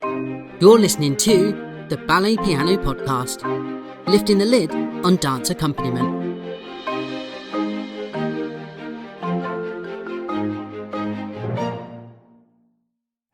You're listening to the Ballet Piano Podcast, lifting the lid on dance accompaniment.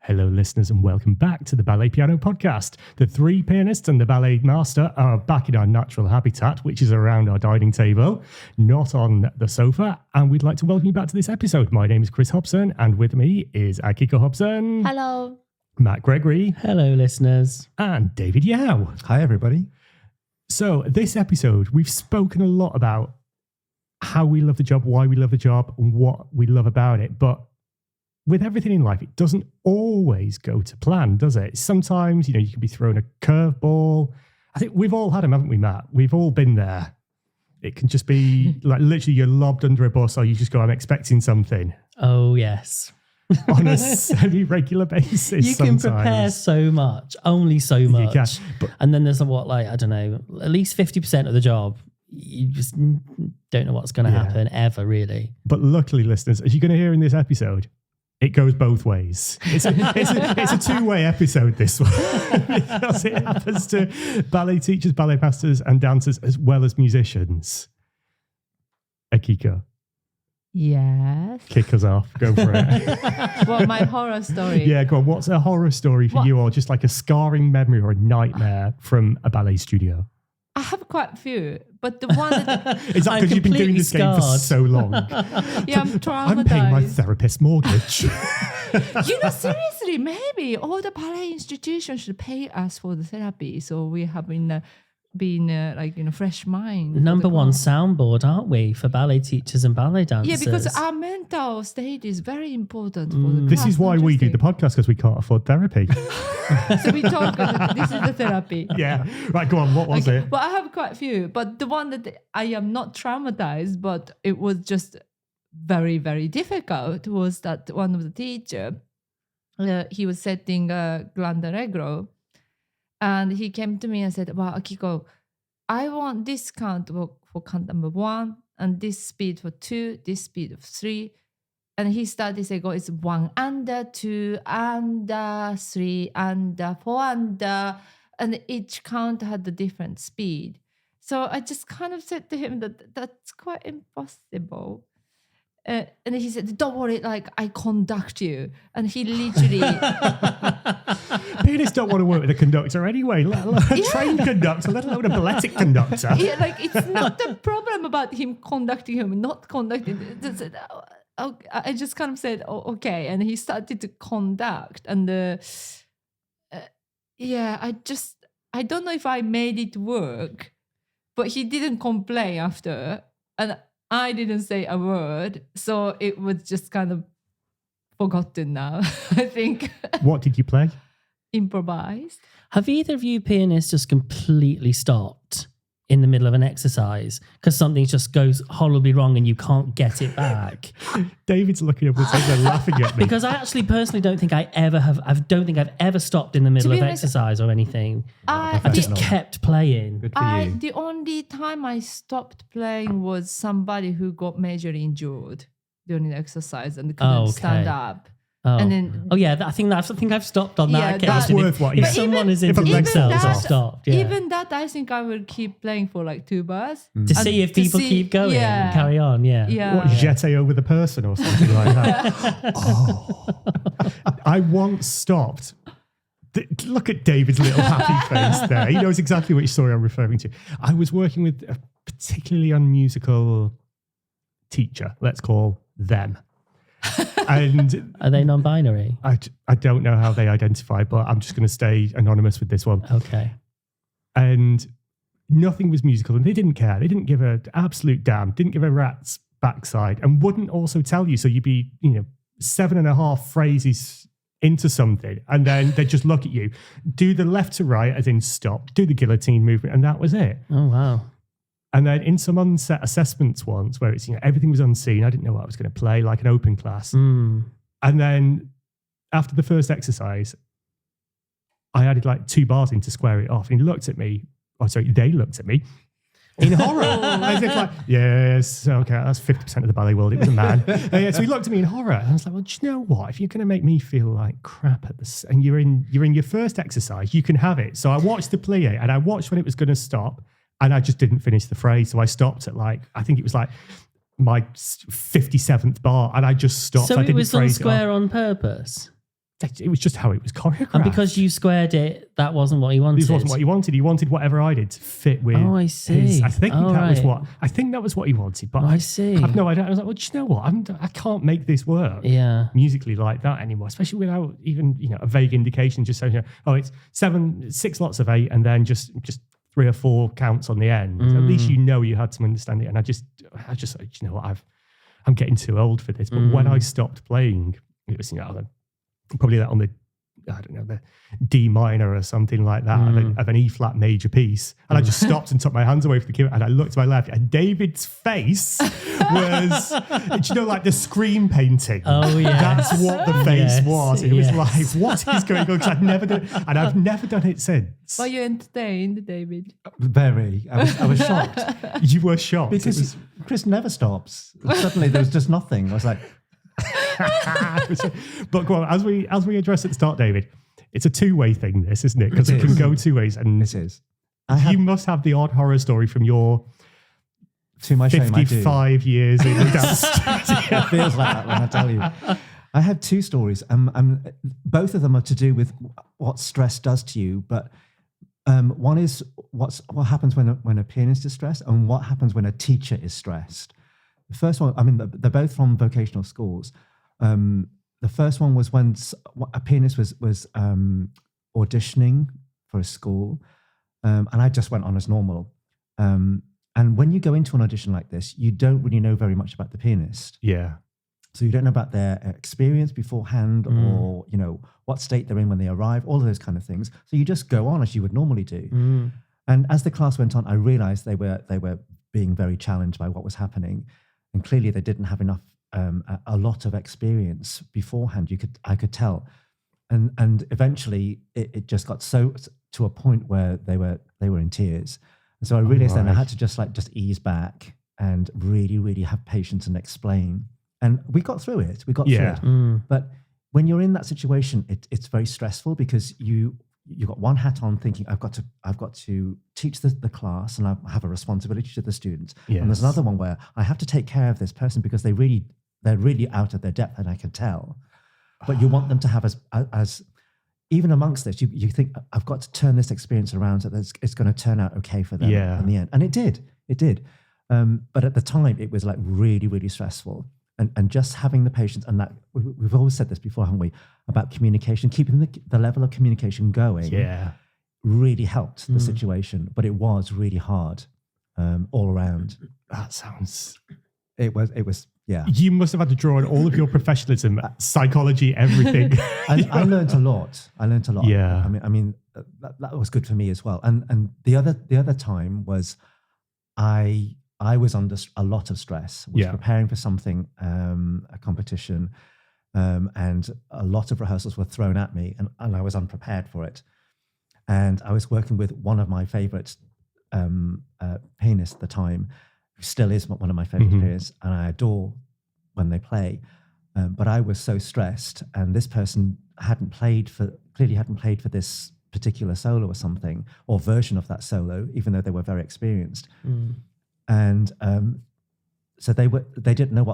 Hello, listeners, and welcome back to the Ballet Piano Podcast. The three pianists and the ballet master are back in our natural habitat, which is around our dining table, not on the sofa. And we'd like to welcome you back to this episode. My name is Chris Hobson, and with me is Akiko Hobson. Hello. Matt Gregory. Hello, listeners. And David Yao. Hi, everybody. So this episode, we've spoken a lot about how we love the job, why we love the job, and what we love about it. But with everything in life, it doesn't always go to plan, does it? Sometimes, you can be thrown a curveball. I think we've all had them, haven't we, Matt? We've all been there. It can just be like literally you're lobbed under a bus or you just go, I'm expecting something. Oh, yes. On a semi-regular basis. You can prepare so much, only so much. You can, and then there's at least 50% of the job. You just don't know what's going to happen ever, really. But luckily, listeners, as you're going to hear in this episode, it goes both ways. It's a two-way episode, this one, because it happens to ballet teachers, ballet masters, and dancers, as well as musicians. Akiko. Yes. Kick us off. Go for it. Well, my horror story. Yeah, go on. What's a horror story for you, or just like a scarring memory or a nightmare from a ballet studio? I have quite a few, but the one that... Is that because you've been doing this game for so long? Yeah, I'm traumatized. I'm paying my therapist's mortgage. Seriously, maybe all the ballet institutions should pay us for the therapy, so we have been fresh mind. Number one soundboard, aren't we, for ballet teachers and ballet dancers? Yeah, because our mental state is very important for the This class, is why we do the podcast, because we can't afford therapy. So we talk, this is the therapy. Yeah. Right, go on. What was it? Well, I have quite a few, but the one that I am not traumatized, but it was just very, very difficult, was that one of the teacher, he was setting Grand Allegro, and he came to me and said, well, Akiko, I want this count for count number 1, and this speed for 2, this speed of 3. And he started saying, it's 1 under, 2 under, 3 under, 4 under, and each count had a different speed. So I just kind of said to him that that's quite impossible. And he said, don't worry, I conduct you. And he literally... Pianists don't want to work with a conductor anyway, let alone a trained conductor, let alone a balletic conductor. Yeah, it's not the problem about him conducting him, not conducting. I just kind of said, okay. And he started to conduct. And I don't know if I made it work, but he didn't complain after. And I didn't say a word, so it was just kind of forgotten now, I think. What did you play? Improvised. Have either of you pianists just completely stopped in the middle of an exercise because something just goes horribly wrong and you can't get it back? David's looking up and saying, laughing at me. Because I actually personally don't think I don't think I've ever stopped in the middle of exercise or anything. I've just kept playing. Good for you. The only time I stopped playing was somebody who got majorly injured during the exercise and couldn't stand up. Oh. And then, I think I've stopped on that occasion. That's worth what you If someone is into themselves, I've stopped. Yeah. Even that, I think I will keep playing for 2 bars. To see if people keep going and carry on, What, jeté over the person or something like that? I once stopped. Look at David's little happy face there. He knows exactly which story I'm referring to. I was working with a particularly unmusical teacher, let's call them. And are they non-binary? I don't know how they identify, but I'm just going to stay anonymous with this one. Okay. And nothing was musical, and they didn't care. They didn't give an absolute damn, didn't give a rat's backside, and wouldn't also tell you. So you'd be, 7.5 phrases into something, and then they'd just look at you, do the left to right, as in stop, do the guillotine movement, and that was it. Oh, wow. And then in some unset assessments once, where it's, everything was unseen, I didn't know what I was going to play, like an open class. And then after the first exercise, I added 2 bars in to square it off. And he looked at me, they looked at me, in horror. As if like, yes, okay, that's 50% of the ballet world. It was a man. So he looked at me in horror, and I was like, well, do you know what? If you're going to make me feel like crap at this, and you're in your first exercise, you can have it. So I watched the plie, and I watched when it was going to stop, and I just didn't finish the phrase. So I stopped at like, I think it was like my 57th bar, and I just stopped. So I it didn't was on phrase square on purpose? It was just how it was choreographed. And because you squared it, that wasn't what he wanted? This wasn't what he wanted. He wanted whatever I did to fit with I see. I think that was what he wanted. But I see. I have no idea. I was like, well, do you know what? I can't make this work musically like that anymore, especially without even, a vague indication, just saying, it's 6 lots of 8 and then just 3 or 4 counts on the end. At least you had some understanding. And I just like, you know what, I'm getting too old for this. But when I stopped playing, it was, probably that on the, I don't know, the D minor or something like that of an E flat major piece. And I just stopped and took my hands away from the keyboard, and I looked to my left, and David's face was, like the screen painting. Oh, yeah. That's what the face was. It was like, what is going on? Because I've never done it, and I've never done it since. Were you entertained, David? Very. I was shocked. You were shocked. Because Chris never stops. Suddenly there was just nothing. I was like, but go on, as we address at the start, David, it's a two-way thing, this, isn't it? Because it can go 2 ways. And it is. You must have the odd horror story from your to my shame, 55 years in the dance studio. It feels like that when I tell you. I have 2 stories. Both of them are to do with what stress does to you, but one is what happens when a pianist is stressed, and what happens when a teacher is stressed. The first one, they're both from vocational schools. The first one was when a pianist was auditioning for a school, and I just went on as normal. And when you go into an audition like this, you don't really know very much about the pianist. Yeah. So you don't know about their experience beforehand, or what state they're in when they arrive, all of those kind of things. So you just go on as you would normally do. And as the class went on, I realized they were being very challenged by what was happening. And clearly they didn't have enough, a lot of experience beforehand. I could tell, and eventually it just got so to a point where they were in tears. And so I realized then I had to just through back and really, really have patience and explain. And we got through it. Through it. But when you're in that situation, it's very stressful, because you've got one hat on thinking, I've got to teach the class, and I have a responsibility to the students. Yes. And there's another one where I have to take care of this person because they're really out of their depth, and I can tell. But you want them to have as even amongst this, you think, I've got to turn this experience around so that it's going to turn out okay for them in the end. And it did. But at the time, it was like really, really stressful. And just having the patience, and that we've always said this before, haven't we, about communication, keeping the level of communication going, really helped the situation. But it was really hard all around. That sounds. It was. Yeah. You must have had to draw on all of your professionalism, psychology, everything. I learned a lot. Yeah. I mean, that was good for me as well. And the other time was I was under a lot of stress, was preparing for something, a competition, and a lot of rehearsals were thrown at me, and I was unprepared for it. And I was working with one of my favorite pianists at the time, who still is one of my favorite pianists, and I adore when they play. But I was so stressed, and this person clearly hadn't played for this particular solo or something, or version of that solo, even though they were very experienced. And so they didn't know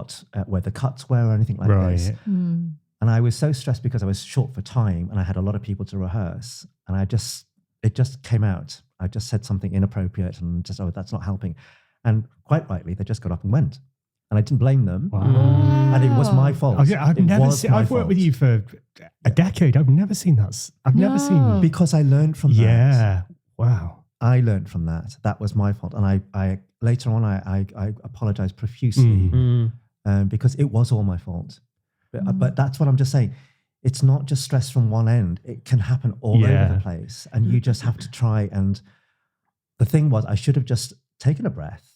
where the cuts were or anything like this. And I was so stressed because I was short for time, and I had a lot of people to rehearse, and it just came out. I just said something inappropriate, and just, that's not helping. And quite rightly, they just got up and went. And I didn't blame them. Wow. And it was my fault. I've worked with you for a decade. I've never seen that. I've never seen. Because I learned from that. Yeah. Wow. I learned from that. That was my fault. And I later on, I apologized profusely because it was all my fault. But that's what I'm just saying. It's not just stress from one end. It can happen all over the place. And you just have to try. And the thing was, I should have just taken a breath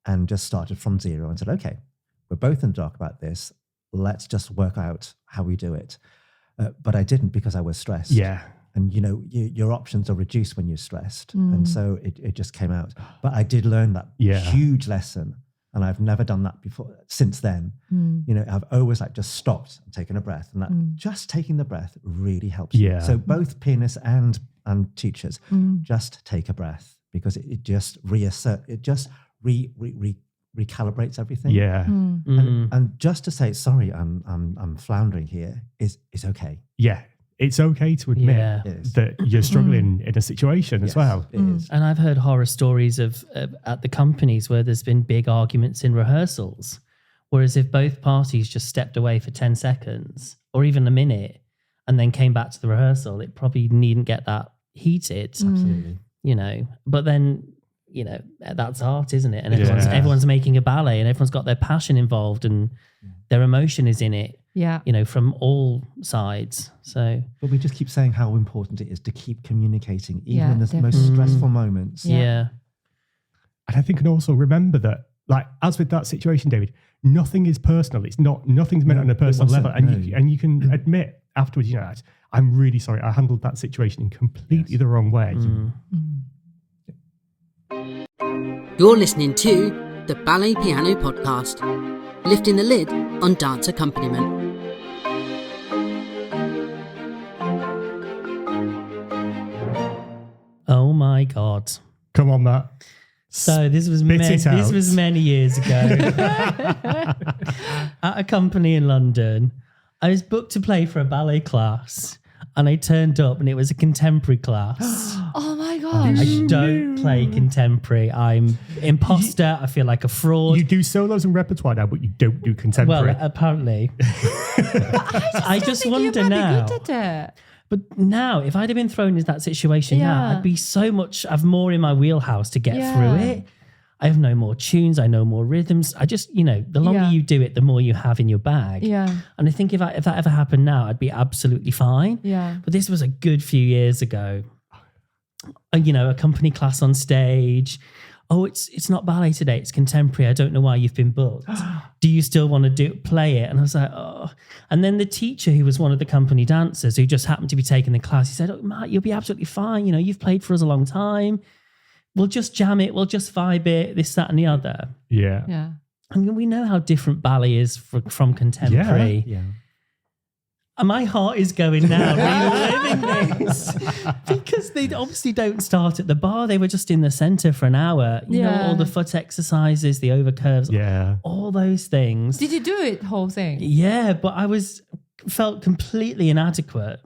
and just started from zero and said, okay, we're both in the dark about this. Let's just work out how we do it. But I didn't, because I was stressed. Yeah. and your options are reduced when you're stressed. And so it just came out. But I did learn that huge lesson, and I've never done that before since then. I've always just stopped and taken a breath, and that just taking the breath really helps you. So both pianists and teachers, just take a breath, because it just recalibrates everything. And just to say, sorry, I'm floundering here is okay. It's okay to admit that you're struggling in a situation as well. It is. And I've heard horror stories of at the companies where there's been big arguments in rehearsals, whereas if both parties just stepped away for 10 seconds or even a minute and then came back to the rehearsal, it probably needn't get that heated. Absolutely. But then, that's art, isn't it? And everyone's making a ballet, and everyone's got their passion involved, and their emotion is in it. From all sides. But we just keep saying how important it is to keep communicating, even in the most stressful moments. And I think, and also remember that, as with that situation, David, nothing is personal. Nothing's meant on a personal level, and you can admit afterwards, I'm really sorry, I handled that situation in completely the wrong way. You're listening to the Ballet Piano Podcast, lifting the lid on dance accompaniment. Oh my God. Come on, Matt. So this was many years ago at a company in London. I was booked to play for a ballet class, and I turned up and it was a contemporary class. Oh my gosh. I don't play contemporary. I'm imposter. I feel like a fraud. You do solos and repertoire now, but you don't do contemporary. Well, apparently. I just wonder now. Good at it. But now, if I'd have been thrown into that situation now, I'd be I've more in my wheelhouse to get through it. I have no more tunes. I know more rhythms. I just, the longer you do it, the more you have in your bag. Yeah. And I think if that ever happened now, I'd be absolutely fine. Yeah. But this was a good few years ago. A company class on stage. Oh, it's not ballet today. It's contemporary. I don't know why you've been booked. Do you still want to play it? And I was like, oh. And then the teacher, who was one of the company dancers, who just happened to be taking the class, he said, oh, Matt, you'll be absolutely fine. You've played for us a long time. We'll just jam it. We'll just vibe it, this, that, and the other. Yeah. Yeah. I mean, we know how different ballet is from contemporary. Yeah. And my heart is going now, reliving this. Because they obviously don't start at the bar. They were just in the centre for an hour. You know, all the foot exercises, the overcurves, all those things. Did you do it, whole thing? Yeah, but I felt completely inadequate.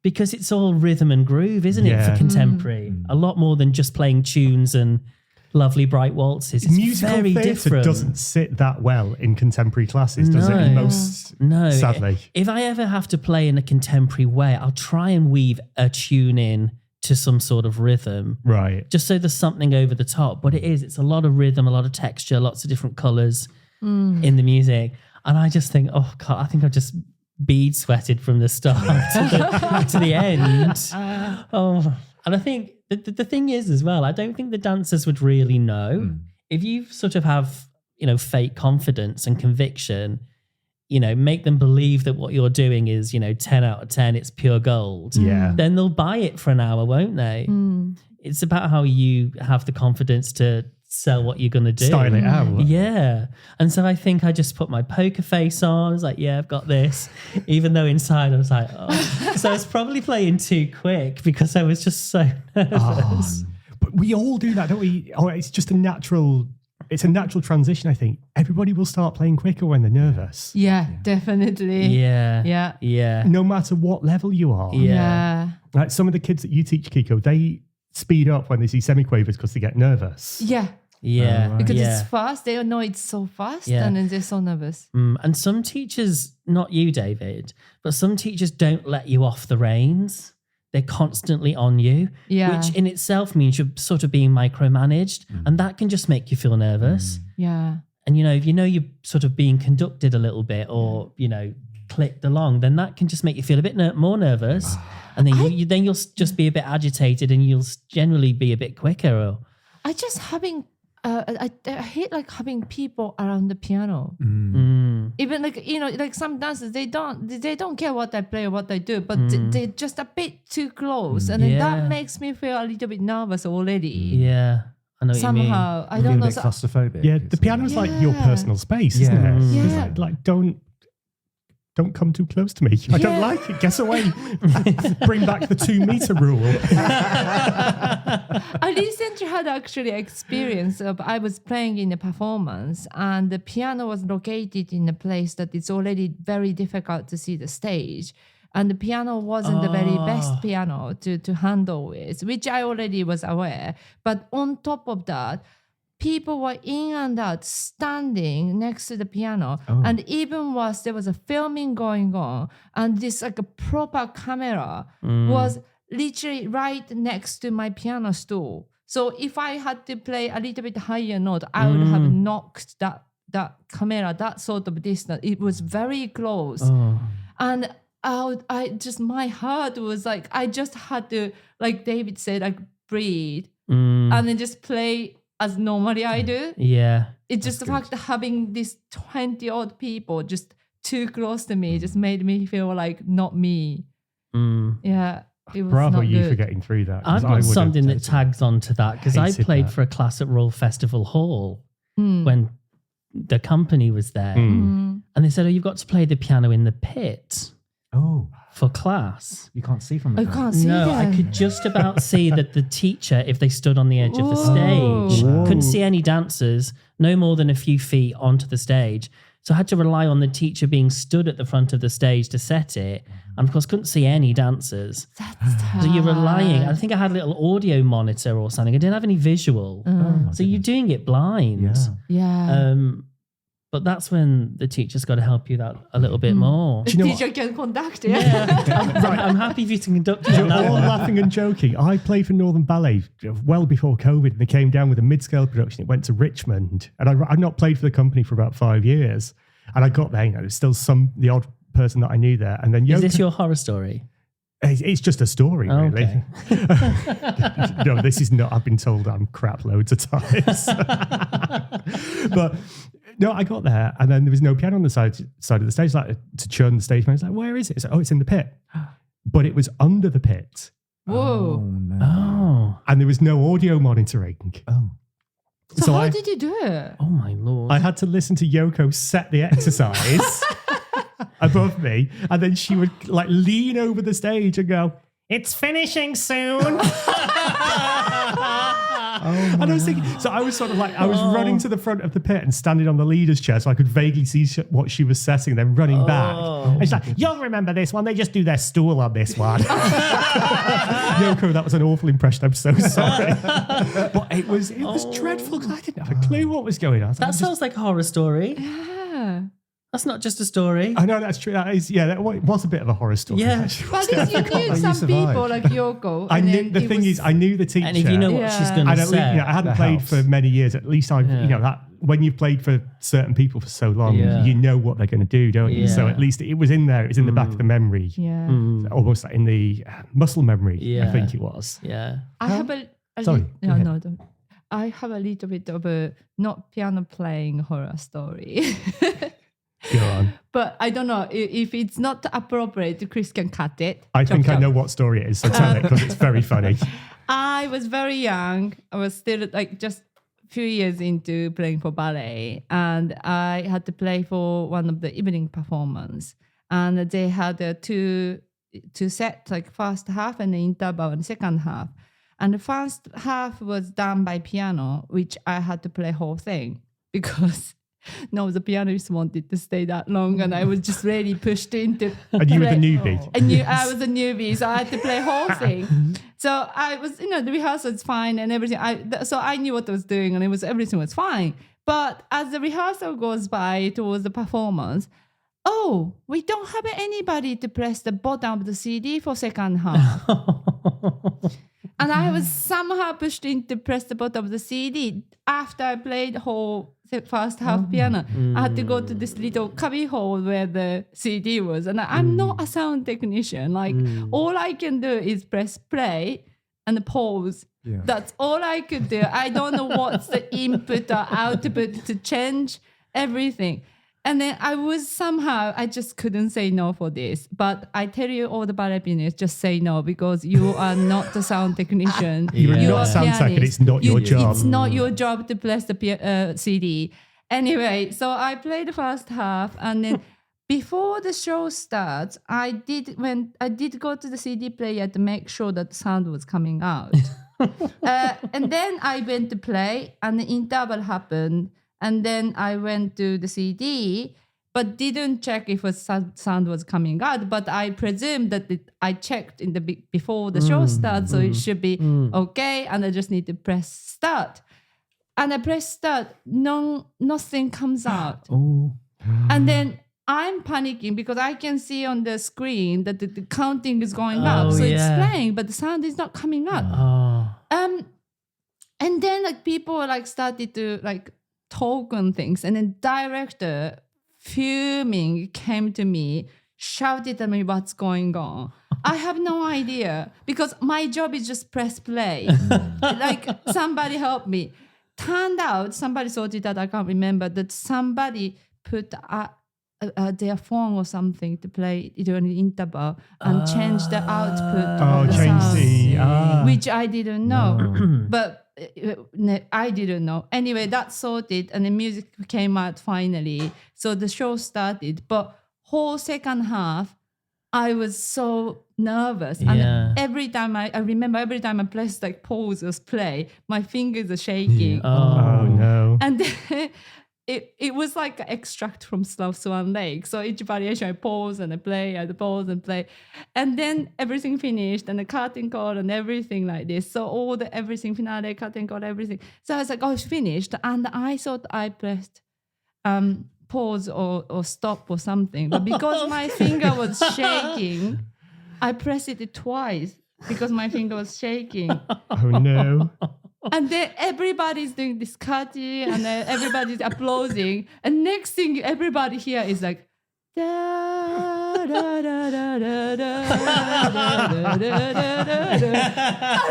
Because it's all rhythm and groove, isn't it, for contemporary? A lot more than just playing tunes and lovely bright waltzes. It's musical very theatre different. Doesn't sit that well in contemporary classes, does it? No. Sadly. If I ever have to play in a contemporary way, I'll try and weave a tune in to some sort of rhythm. Right. Just so there's something over the top. But it's a lot of rhythm, a lot of texture, lots of different colours in the music. And I just think, oh God, I think I've just bead sweated from the start to the end. And I think the thing is as well, I don't think the dancers would really know. If you sort of have, fake confidence and conviction, make them believe that what you're doing is, 10 out of 10, it's pure gold. Yeah. Then they'll buy it for an hour, won't they? It's about how you have the confidence to sell what you're going to do. Style it out. Yeah. And so I think I just put my poker face on. I was like, yeah, I've got this. Even though inside I was like, oh. So I was probably playing too quick because I was just so nervous. But we all do that, don't we? Oh, it's just a natural transition, I think. Everybody will start playing quicker when they're nervous. Yeah, definitely. Yeah. No matter what level you are. Yeah. Like some of the kids that you teach, Akiko, they speed up when they see semiquavers because they get nervous. Yeah. Because it's fast. They know it's so fast and then they're so nervous. And some teachers, not you, David, but some teachers don't let you off the reins. They're constantly on you, which in itself means you're sort of being micromanaged, and that can just make you feel nervous. Yeah. And, if you're sort of being conducted a little bit or, clicked along, then that can just make you feel a bit more nervous. And then you'll just be a bit agitated and you'll generally be a bit quicker. I just having I hate like having people around the piano. Even like like some dancers, they don't care what I play or what I do, but they're just a bit too close, and then that makes me feel a little bit nervous already. Yeah, I know what you mean. Somehow, I Feel don't a know. bit claustrophobic. Yeah, the piano's like your personal space, isn't Yeah. it? Yeah. It's like don't come too close to me. I don't like it. Guess away. Bring back the 2 meter rule. I recently had actually experience of I was playing in a performance and the piano was located in a place that it's already very difficult to see the stage. And the piano wasn't the very best piano to handle with, which I already was aware. But on top of that, people were in and out standing next to the piano. And even worse, there was a filming going on. And this like a proper camera was literally right next to my piano stool. So if I had to play a little bit higher note, I would have knocked that camera, that sort of distance. It was very close. And my heart was like, I just had to, like David said, like breathe and then just play as normally I do. Yeah. It's just the fact that having these 20 odd people just too close to me just made me feel like not me. Yeah. It was Bravo not you good. for getting through that. I've got something that tags onto that because I hated played that. for a class at Royal Festival Hall when the company was there. And they said, you've got to play the piano in the pit for class. You can't see from the I front. can't see No, them. I could just about see that the teacher, if they stood on the edge of the stage, Whoa. couldn't see any dancers, no more than a few feet onto the stage. So I had to rely on the teacher being stood at the front of the stage to set it. And of course, couldn't see any dancers. That's So you're relying. I hard. think I had a little audio monitor or something. I didn't have any visual. So you're doing it blind. Yeah. But that's when the teacher's got to help you that a little bit more. The you know teacher can conduct it. I'm happy for you to conduct it. You're on that all one. laughing and joking. I played for Northern Ballet well before COVID, and they came down with a mid-scale production. It went to Richmond, and I'd not played for the company for about 5 years. And I got there, there's still the odd person that I knew there. And then Is this your horror story? It's just a story, Oh, really. okay. No, this is not. I've been told I'm crap loads of times. But no, I got there, and then there was no piano on the side of the stage, like to churn the stage. And I was like, "Where is it?" It's like, "Oh, it's in the pit," but it was under the pit, Whoa. No. Oh. and there was no audio monitoring. Oh. So how did you do it? Oh, my Lord. I had to listen to Yoko set the exercise above me, and then she would like lean over the stage and go, "It's finishing soon." And I was thinking, so I was sort of like, I was running to the front of the pit and standing on the leader's chair so I could vaguely see what she was setting, then running back. And she's like, "You'll remember this one. They just do their stool on this one." Yoko, that was an awful impression. I'm so sorry. But it was dreadful because I didn't have a clue what was going on. That sounds like a horror story. Yeah. That's not just a story. I know that's true. That is, yeah, that was a bit of a horror story. Yeah. actually. But at least you knew you some survived. people like Yoko. I and knew then the it thing was- is, I knew the teacher. And if you know what Yeah. she's going to and at least, say. I hadn't That played helps. for many years. At least I've, Yeah. that when you've played for certain people for so long, Yeah. you know what they're going to do, don't you? So Yeah. at least it was in there. It was in the back of the memory, Yeah. almost like in the muscle memory. I Yeah. think it was. Yeah. I have a Sorry, go ahead. no, don't. I have a little bit of a not piano playing horror story. Go on. But I don't know if it's not appropriate, Chris can cut it. I think Chop, I chop. know what story it is, so tell it because it's very funny. I was very young. I was still like just a few years into playing for ballet, and I had to play for one of the evening performance. And they had two sets, like first half and the interval and second half. And the first half was done by piano, which I had to play whole thing because no, the pianist wanted to stay that long, and I was just really pushed into. And you were the play- newbie. I was a newbie, so I had to play whole thing. So I was, the rehearsal was fine and everything. So I knew what I was doing, and everything was fine. But as the rehearsal goes by towards the performance, we don't have anybody to press the button of the CD for second half. And I was somehow pushed in to press the button of the CD after I played the whole first half piano. I had to go to this little cubby hole where the CD was. And I'm not a sound technician. Like all I can do is press play and pause. Yeah. That's all I could do. I don't know what's the input or output to change everything. And then I just couldn't say no for this. But I tell you, all the ballet pianists, just say no, because you are not the sound technician. You're You not are sound tech, and pianist. it's not your job. It's not your job to press the CD. Anyway, so I played the first half, and then before the show starts, I did go to the CD player to make sure that the sound was coming out. And then I went to play, and the interval happened. And then I went to the CD, but didn't check if a sound was coming out. But I presume that I checked in the before the show starts, so it should be okay. And I just need to press start. And I press start, nothing comes out. And then I'm panicking because I can see on the screen that the counting is going up. So it's playing, but the sound is not coming out. And then like people like started to like talk on things, and then director fuming came to me, shouted at me what's going on. I have no idea, because my job is just press play. Like, somebody help me. Turned out somebody sorted out, I can't remember, that somebody put their phone or something to play during the interval and change the output of the sound, which I didn't know. But I didn't know. Anyway, that sorted, and the music came out finally. So the show started. But whole second half, I was so nervous. And every time I remember every time I pressed like pause or play, my fingers are shaking. Oh no. And then it was like an extract from Slow Swan Lake. So each variation I pause and I play, I pause and play. And then everything finished, and the curtain call and everything like this. So all the everything finale, curtain call, everything. So I was like, oh, it's finished. And I thought I pressed pause or stop or something. But because my finger was shaking, I pressed it twice because my finger was shaking. Oh no. And then everybody's doing this cutting, and then everybody's applauding. And next thing everybody here is like, da, da, da, da, da, da, da, da, da. And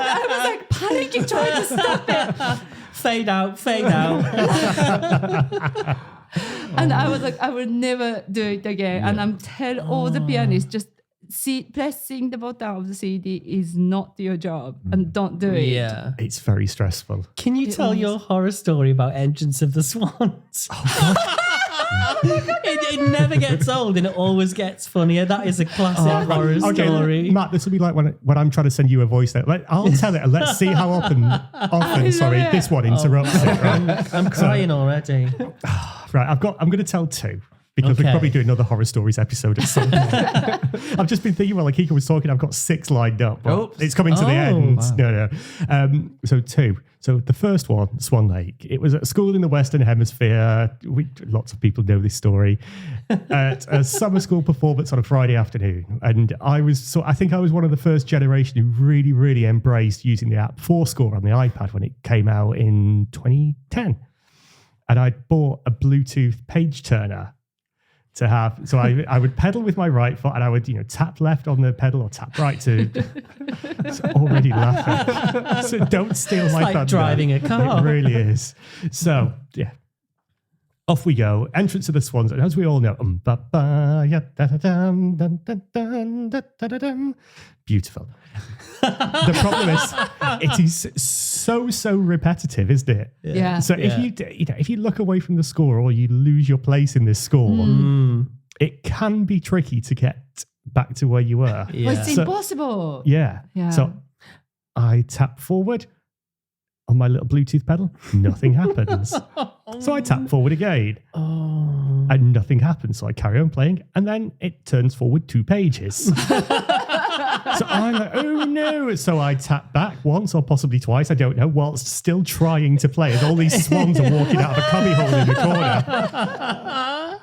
I was like panicking, trying to stop it. Fade out, fade out. And I was like, I will never do it again. And I'm telling all the pianists, just pressing the button of the CD is not your job, and don't do it. Yeah. It's very stressful. Can you tell your horror story about Entrance of the Swans? It never gets old, and it always gets funnier. That is a classic horror story. Matt, this will be like when I'm trying to send you a voice note. I'll tell it, and let's see how often this one interrupts it. Right? I'm crying already. Right, I'm going to tell two, because we'll probably do another horror stories episode at some point. I've just been thinking, while Akiko was talking, I've got 6 lined up. But it's coming to the end. Wow. No. So 2. So the first one, Swan Lake, it was at a school in the Western Hemisphere. Lots of people know this story. At a summer school performance on a Friday afternoon. And I think I was one of the first generation who really, really embraced using the app Fourscore on the iPad when it came out in 2010. And I bought a Bluetooth page turner to have. So I would pedal with my right foot, and I would tap left on the pedal or tap right to. It's already laughing. So don't steal my thunder. Like driving a car. It really is. So yeah, off we go. Entrance of the Swans, and as we all know, beautiful. The problem is, it is so repetitive, isn't it? Yeah. So if you look away from the score, or you lose your place in this score, it can be tricky to get back to where you were. Yeah. Well, it's impossible. Yeah. So I tap forward on my little Bluetooth pedal, nothing happens. So I tap forward again, and nothing happens. So I carry on playing, and then it turns forward 2 pages. So I'm like, oh no. So I tap back once or possibly twice, I don't know, whilst still trying to play, as all these swans are walking out of a cubbyhole in the corner.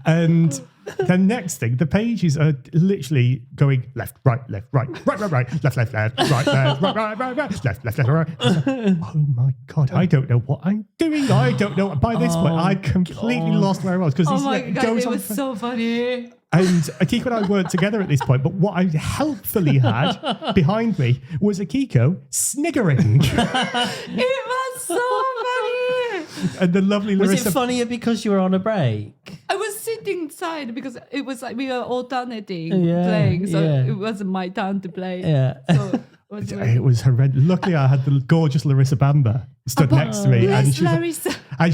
And the next thing, the pages are literally going left, right, left, right, right, right, right, left, left, left, right, left, right, right, right, right, left, left, left, right. Oh my God, I don't know what I'm doing. I don't know. By this point, I completely lost where I was because Oh my God, it was so funny. And Akiko and I weren't together at this point, but what I helpfully had behind me was Akiko sniggering. It was so funny. And the lovely Was Larissa. it funnier because you were on a break? I was sitting inside because it was like we were alternating Yeah, playing, so yeah. it wasn't my turn to play. Yeah. So It was horrendous. Luckily, I had the gorgeous Larissa Bamba stood next to me, and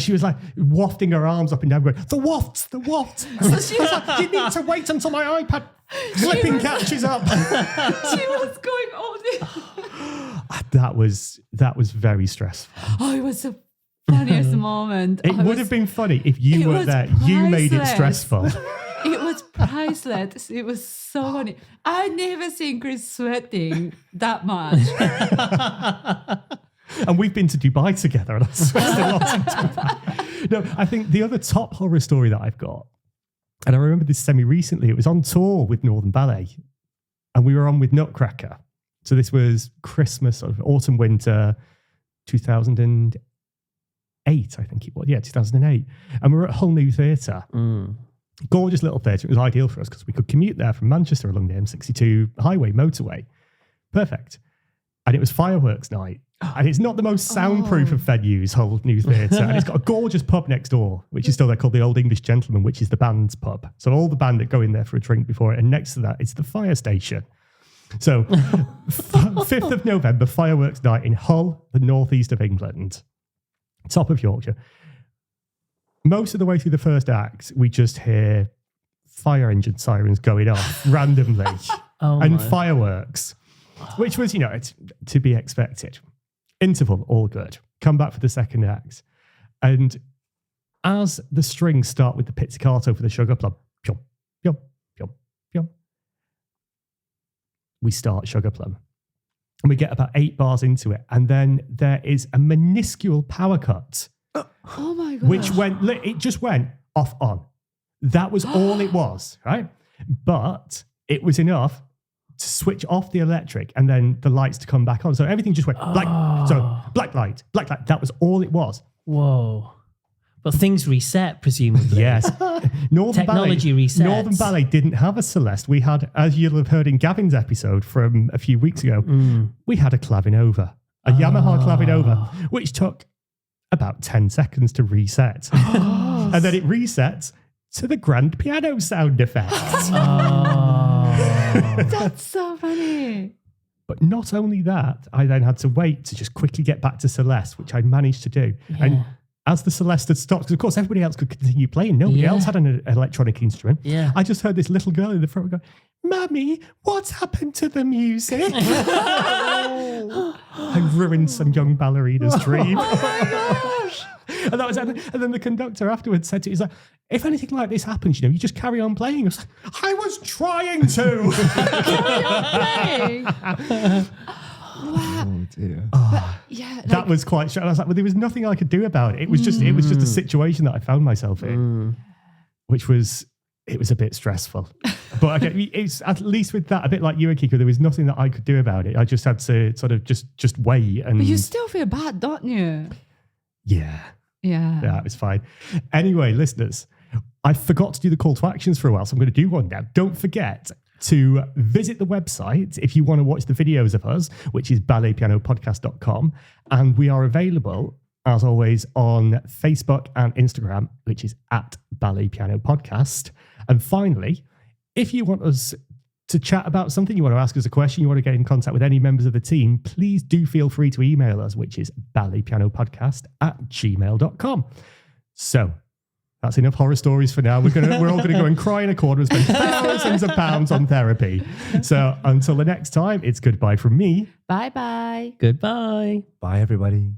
she was like wafting her arms up and down, going, "The waft, the waft." So she was like, "You need to wait until my iPad flipping catches up." She was going all this. That was very stressful. Oh, it was the funniest moment. It would have been funny if you weren't there. You made it priceless. stressful. It was priceless. It was so funny. I never seen Chris sweating that much. And we've been to Dubai together, and I sweated a lot in Dubai. No, I think the other top horror story that I've got, and I remember this semi-recently, it was on tour with Northern Ballet, and we were on with Nutcracker. So this was Christmas, sort of autumn, winter, 2008, I think it was. Yeah, 2008. And we were at Hull New Theatre. Gorgeous little theatre. It was ideal for us because we could commute there from Manchester along the M62 highway, motorway. Perfect. And it was fireworks night. And it's not the most soundproof of venues, Hull New Theatre. And it's got a gorgeous pub next door, which is still there, called the Old English Gentleman, which is the band's pub. So all the band that go in there for a drink before it. And next to that, it's the fire station. So 5th of November, fireworks night in Hull, the northeast of England, top of Yorkshire. Most of the way through the first act, we just hear fire engine sirens going off randomly and fireworks, which was, it's to be expected. Interval, all good. Come back for the second act. And as the strings start with the pizzicato for the Sugar Plum, pyom, pyom, pyom, pyom, we start Sugar Plum. And we get about 8 bars into it. And then there is a minuscule power cut. Oh my God. Which it just went off on. That was all it was, right? But it was enough to switch off the electric and then the lights to come back on. So everything just went black. So black light. That was all it was. Whoa. But things reset, presumably. Yes. Technology resets. Northern Ballet didn't have a Celeste. We had, as you'll have heard in Gavin's episode from a few weeks ago, we had a Clavinova, a Yamaha Clavinova, which took about 10 seconds to reset. And then it resets to the grand piano sound effect. That's so funny. But not only that, I then had to wait to just quickly get back to Celeste, which I managed to do. Yeah. And as the Celeste had stopped, because of course everybody else could continue playing. Nobody else had an electronic instrument. Yeah. I just heard this little girl in the front go, "Mummy, what's happened to the music?" I ruined some young ballerina's dream. Oh my gosh. And that was, and then the conductor afterwards said to me, he's like, "If anything like this happens, you just carry on playing." I was like, "I was trying to." Carry on playing. Wow. Oh dear. Yeah. That was quite shocking. I was like, well, there was nothing I could do about it. It was just a situation that I found myself in, which was, it was a bit stressful. But okay, it's at least with that, a bit like you, Akiko, there was nothing that I could do about it. I just had to sort of just wait. And But you still feel bad, don't you? Yeah, Yeah. it was fine. Anyway, listeners, I forgot to do the call to actions for a while, so I'm going to do one now. Don't forget to visit the website if you want to watch the videos of us, which is balletpianopodcast.com. And we are available, as always, on Facebook and Instagram, which is at Ballet Piano Podcast. And finally, if you want us to chat about something, you want to ask us a question, you want to get in contact with any members of the team, please do feel free to email us, which is balletpianopodcast@gmail.com. So that's enough horror stories for now. We're all going to go and cry in a corner and spend thousands of pounds on therapy. So until the next time, it's goodbye from me. Bye-bye. Goodbye. Bye, everybody.